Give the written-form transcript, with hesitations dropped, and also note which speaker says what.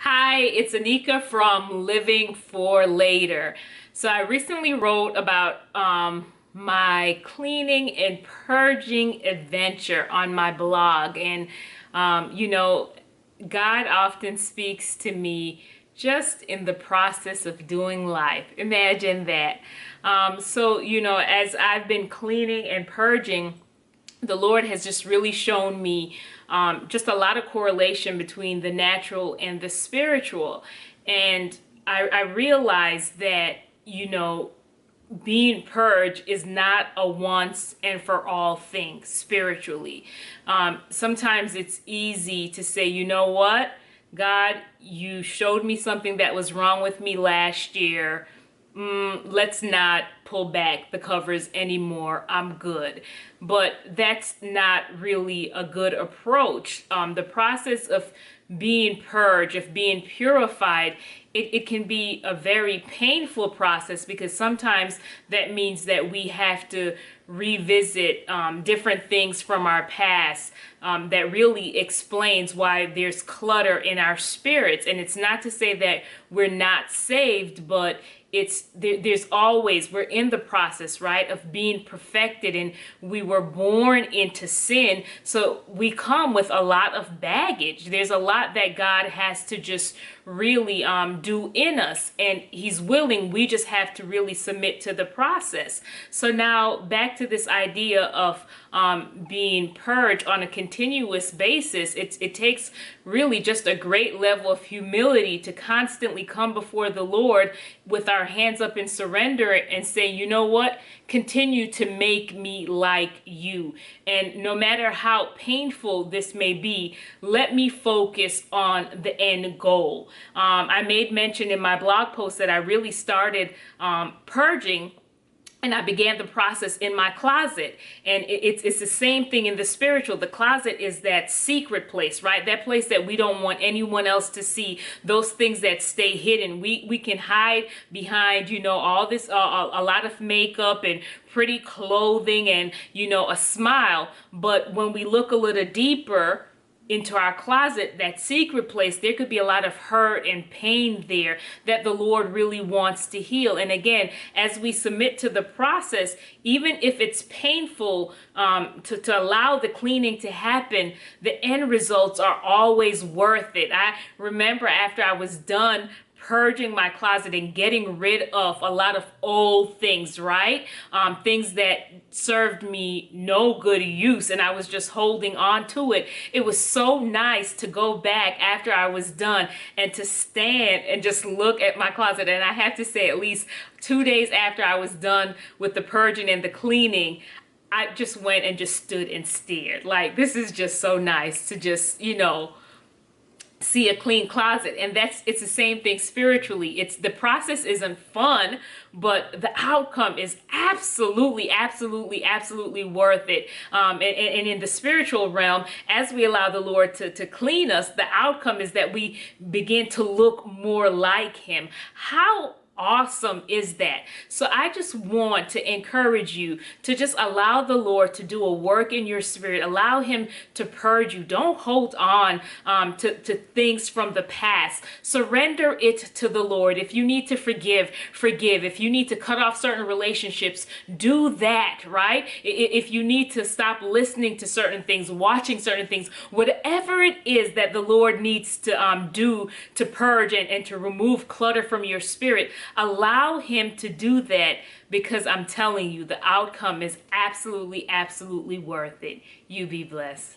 Speaker 1: Hi, it's Anika from Living for Later. So I recently wrote about my cleaning and purging adventure on my blog. And, God often speaks to me just in the process of doing life. Imagine that. As I've been cleaning and purging, the Lord has just really shown me just a lot of correlation between the natural and the spiritual. And I realized that, being purged is not a once and for all thing spiritually. Sometimes it's easy to say, you know what, God, you showed me something that was wrong with me last year. Let's not pull back the covers anymore. I'm good. But that's not really a good approach. The process of being purged, of being purified, it can be a very painful process because sometimes that means that we have to revisit different things from our past that really explains why there's clutter in our spirits. And it's not to say that we're not saved, but there's always, we're in the process, right, of being perfected, and we were born into sin, so we come with a lot of baggage. There's a lot that God has to just really do in us, and he's willing. We just have to really submit to the process. So now back to this idea of being purged on a continuous basis. It takes really just a great level of humility to constantly come before the Lord with our hands up in surrender and say, you know what, continue to make me like you. And no matter how painful this may be, let me focus on the end goal. I made mention in my blog post that I really started purging, and I began the process in my closet. And it's the same thing in the spiritual. The closet is that secret place, right? That place that we don't want anyone else to see. Those things that stay hidden. We can hide behind, all this, a lot of makeup and pretty clothing and, a smile. But when we look a little deeper into our closet, that secret place, there could be a lot of hurt and pain there that the Lord really wants to heal. And again, as we submit to the process, even if it's painful to allow the cleaning to happen, the end results are always worth it. I remember after I was done purging my closet and getting rid of a lot of old things, right? Things that served me no good use, and I was just holding on to it. It was so nice to go back after I was done and to stand and just look at my closet. And I have to say, at least 2 days after I was done with the purging and the cleaning, I just went and just stood and stared. Like, this is just so nice to just, see a clean closet. And it's the same thing spiritually. It's the process isn't fun, but the outcome is absolutely worth it. And in the spiritual realm, as we allow the Lord to clean us, the outcome is that we begin to look more like him. How awesome is that? So I just want to encourage you to just allow the Lord to do a work in your spirit. Allow him to purge you. Don't hold on to things from the past. Surrender it to the Lord. If you need to forgive. If you need to cut off certain relationships, do that, right? If you need to stop listening to certain things, watching certain things, whatever it is that the Lord needs to do to purge and to remove clutter from your spirit, allow him to do that, because I'm telling you, the outcome is absolutely worth it. You be blessed.